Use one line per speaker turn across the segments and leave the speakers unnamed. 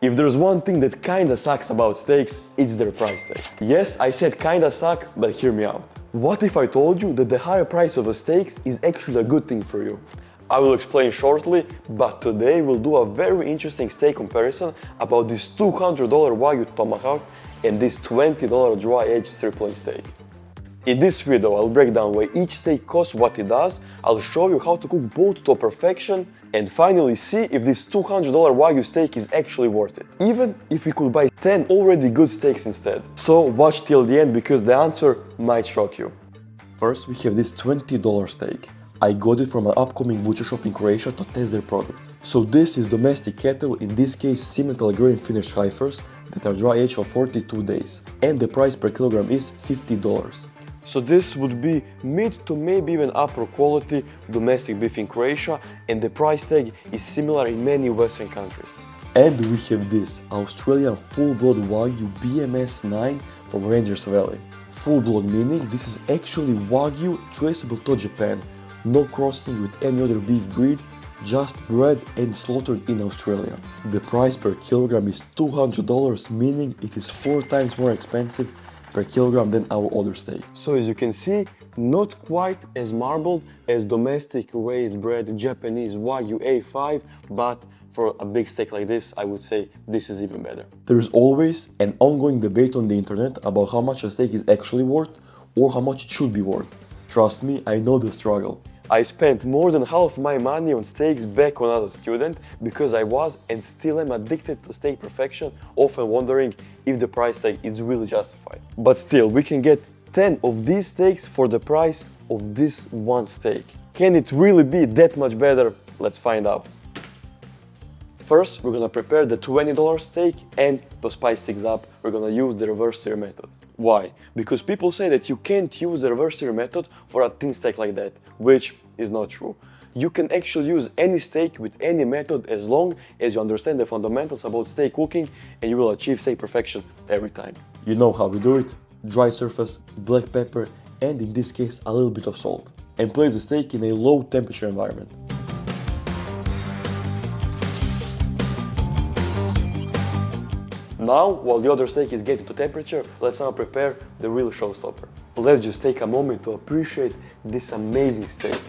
If there's one thing that kinda sucks about steaks, it's their price tag. Yes, I said kinda suck, but hear me out. What if I told you that the higher price of a steak is actually a good thing for you? I will explain shortly, but today we'll do a very interesting steak comparison about this $200 Wagyu tomahawk and this $20 dry-aged sirloin steak. In this video, I'll break down why each steak costs what it does, I'll show you how to cook both to perfection, and finally see if this $200 Wagyu steak is actually worth it, even if we could buy 10 already good steaks instead. So watch till the end because the answer might shock you. First, we have this $20 steak. I got it from an upcoming butcher shop in Croatia to test their product. So this is domestic cattle, in this case Simmental grain finished heifers that are dry aged for 42 days, and the price per kilogram is $50. So this would be mid to maybe even upper quality domestic beef in Croatia, and the price tag is similar in many Western countries. And we have this Australian full-blood Wagyu BMS 9 from Rangers Valley. Full-blood meaning this is actually Wagyu traceable to Japan, no crossing with any other beef breed, just bred and slaughtered in Australia. The price per kilogram is $200, meaning it is 4 times more expensive per kilogram than our other steak. So as you can see, not quite as marbled as domestic raised bred Japanese Wagyu A5, but for a big steak like this, I would say this is even better. There is always an ongoing debate on the internet about how much a steak is actually worth or how much it should be worth. Trust me, I know the struggle. I spent more than half my money on steaks back when I was a student because I was and still am addicted to steak perfection, often wondering if the price tag is really justified. But still, we can get 10 of these steaks for the price of this one steak. Can it really be that much better? Let's find out. First, we're gonna prepare the $20 steak, and to spice things up, we're gonna use the reverse sear method. Why? Because people say that you can't use the reverse sear method for a thin steak like that, which is not true. You can actually use any steak with any method as long as you understand the fundamentals about steak cooking, and you will achieve steak perfection every time. You know how we do it: dry surface, black pepper, and in this case a little bit of salt. And place the steak in a low temperature environment. Now, while the other steak is getting to temperature, let's now prepare the real showstopper. Let's just take a moment to appreciate this amazing steak.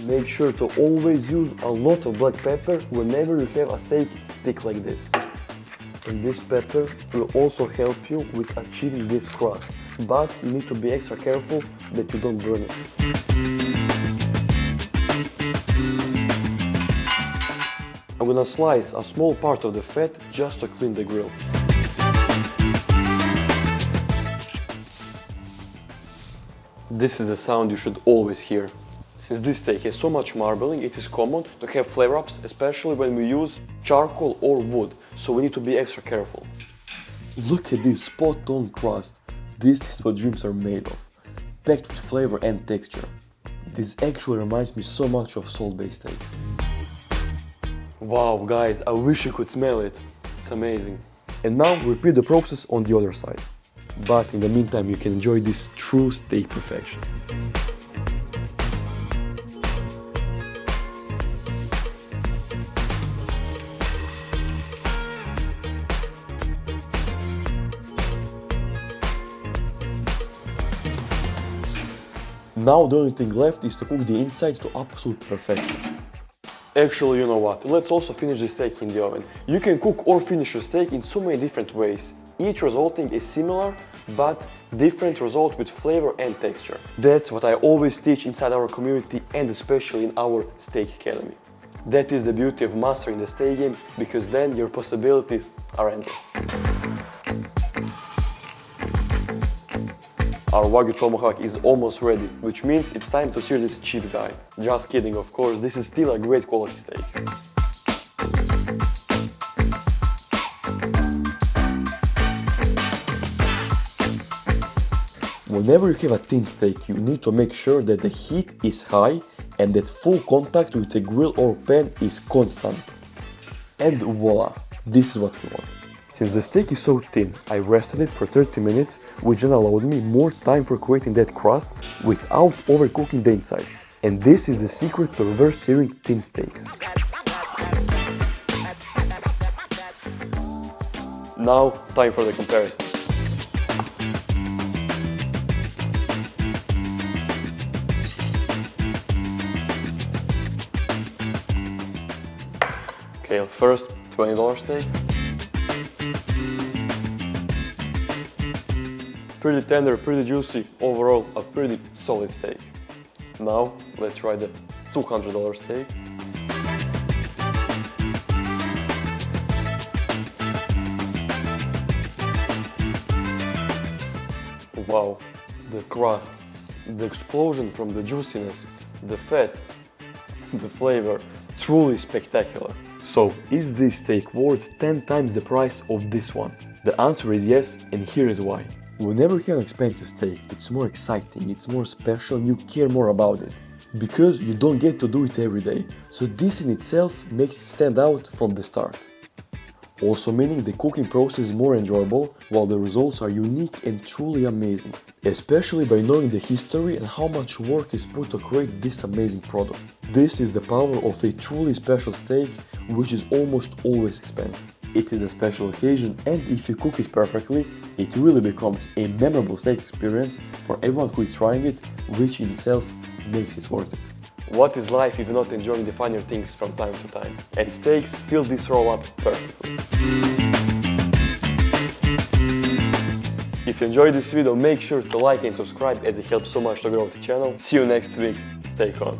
Make sure to always use a lot of black pepper whenever you have a steak thick like this. And this pepper will also help you with achieving this crust, but you need to be extra careful that you don't burn it. I'm gonna slice a small part of the fat just to clean the grill. This is the sound you should always hear. Since this steak has so much marbling, it is common to have flare-ups, especially when we use charcoal or wood, so we need to be extra careful. Look at this spot-on crust. This is what dreams are made of, packed with flavor and texture. This actually reminds me so much of salt-based steaks. Wow, guys, I wish you could smell it. It's amazing. And now repeat the process on the other side. But in the meantime, you can enjoy this true steak perfection. Now the only thing left is to cook the inside to absolute perfection. Actually, you know what? Let's also finish the steak in the oven. You can cook or finish your steak in so many different ways, each resulting a similar but different result with flavor and texture. That's what I always teach inside our community and especially in our Steak Academy. That is the beauty of mastering the steak game, because then your possibilities are endless. Our Wagyu tomahawk is almost ready, which means it's time to sear this cheap guy. Just kidding, of course, this is still a great quality steak. Whenever you have a thin steak, you need to make sure that the heat is high and that full contact with the grill or pan is constant. And voila, this is what we want. Since the steak is so thin, I rested it for 30 minutes, which then allowed me more time for creating that crust without overcooking the inside. And this is the secret to reverse searing thin steaks. Now, time for the comparison. Okay, first $20 steak. Pretty tender, pretty juicy, overall a pretty solid steak. Now, let's try the $200 steak. Wow, the crust, the explosion from the juiciness, the fat, the flavor, truly spectacular. So, is this steak worth 10 times the price of this one? The answer is yes, and here is why. Whenever you have an expensive steak, it's more exciting, it's more special, and you care more about it. Because you don't get to do it every day, so this in itself makes it stand out from the start. Also meaning the cooking process is more enjoyable, while the results are unique and truly amazing. Especially by knowing the history and how much work is put to create this amazing product. This is the power of a truly special steak, which is almost always expensive. It is a special occasion, and if you cook it perfectly, it really becomes a memorable steak experience for everyone who is trying it, which in itself makes it worth it. What is life if not enjoying the finer things from time to time? And steaks fill this role up perfectly. If you enjoyed this video, make sure to like and subscribe as it helps so much to grow the channel. See you next week. Stay calm.